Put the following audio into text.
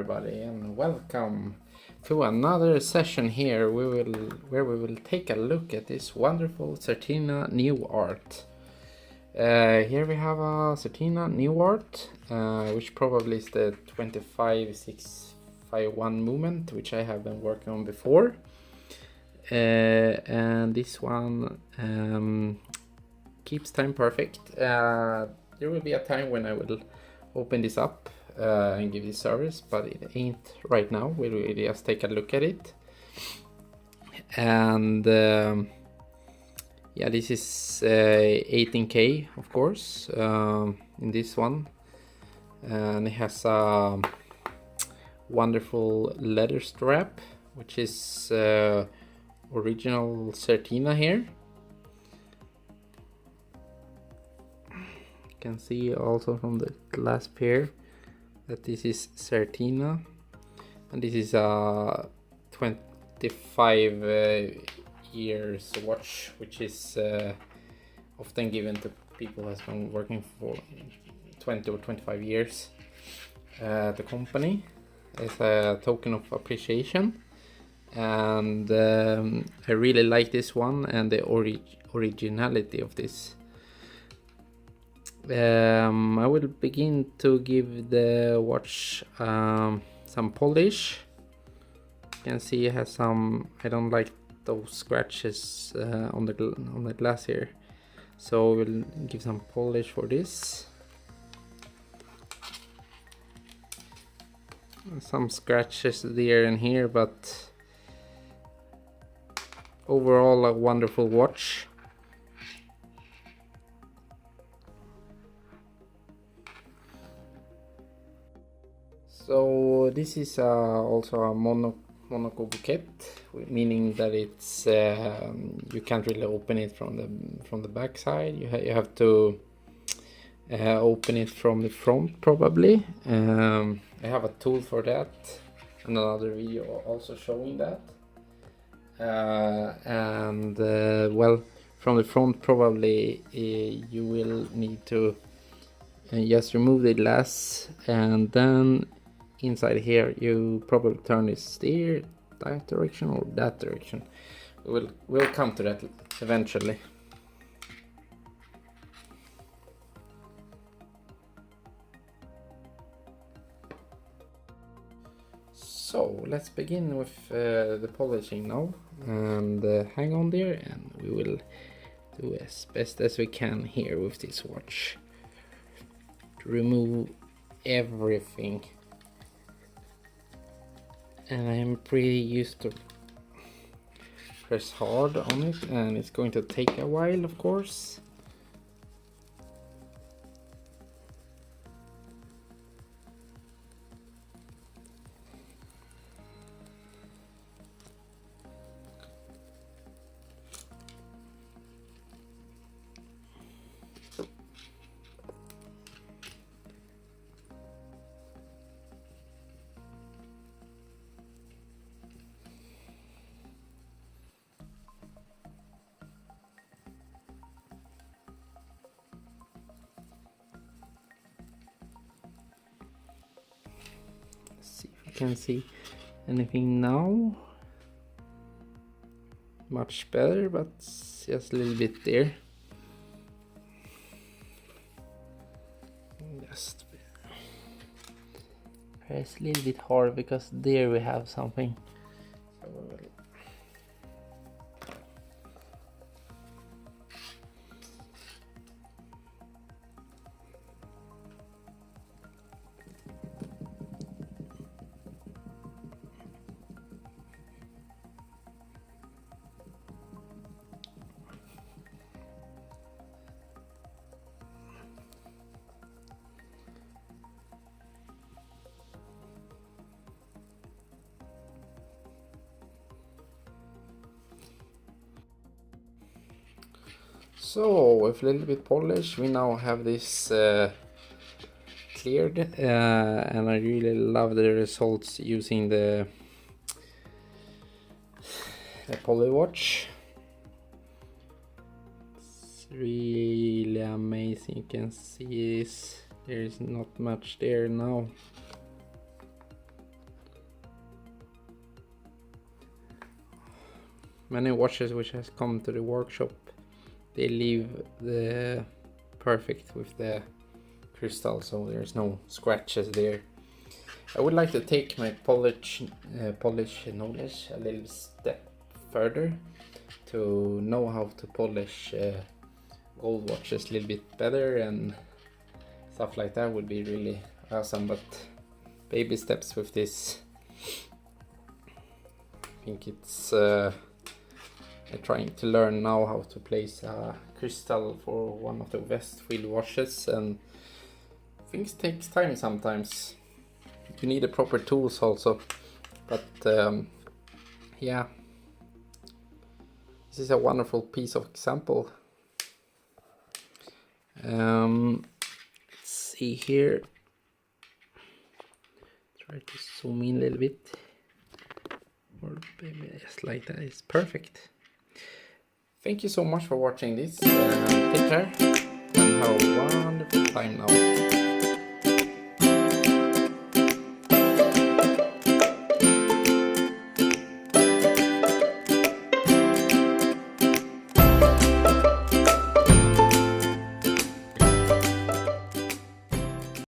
everybody, and welcome to another session here where we will take a look at this wonderful Certina New Art. Here we have a Certina New Art, which probably is the 25651 movement, which I have been working on before. And this one keeps time perfect. There will be a time when I will open this up and give this service, but it ain't right now. We'll just take a look at it. And yeah, this is 18K, of course, in this one, and it has a wonderful leather strap, which is original Certina here. You can see also from the clasp here that this is Certina, and this is a 25 years watch, which is often given to people who has been working for 20 or 25 years at the company as a token of appreciation. And I really like this one and the originality of this. I will begin to give the watch some polish. You can see it has some, I don't like those scratches on the glass here, so we'll give some polish for this. Some scratches there and here, but overall a wonderful watch. So this is also a Monocoquette, meaning that it's you can't really open it from the back side. You have to open it from the front probably. I have a tool for that, and another video also showing that. Well, from the front probably you will need to just remove the glass, and then inside here you probably turn it steer that direction or that direction. We'll come to that eventually. So let's begin with the polishing now, and hang on there, and we will do as best as we can here with this watch to remove everything. And I'm pretty used to press hard on it, and it's going to take a while, of course. Can see anything now. Much better, but just a little bit there. Just press a little bit hard, because there we have something. So with a little bit polish, we now have this cleared, and I really love the results using the poly watch. It's really amazing. You can see this. There is not much there now. many watches which has come to the workshop, they leave the perfect with the crystal, so there's no scratches there. I would like to take my polish knowledge a little step further to know how to polish gold watches a little bit better, and stuff like that would be really awesome, but baby steps with this. I think it's trying to learn now how to place a crystal for one of the Westfield watches, and things takes time sometimes. You need the proper tools also, but yeah, this is a wonderful piece of example. Let's see here, try to zoom in a little bit, or maybe just like that is perfect. Thank you so much for watching this. Take care and have a wonderful time now.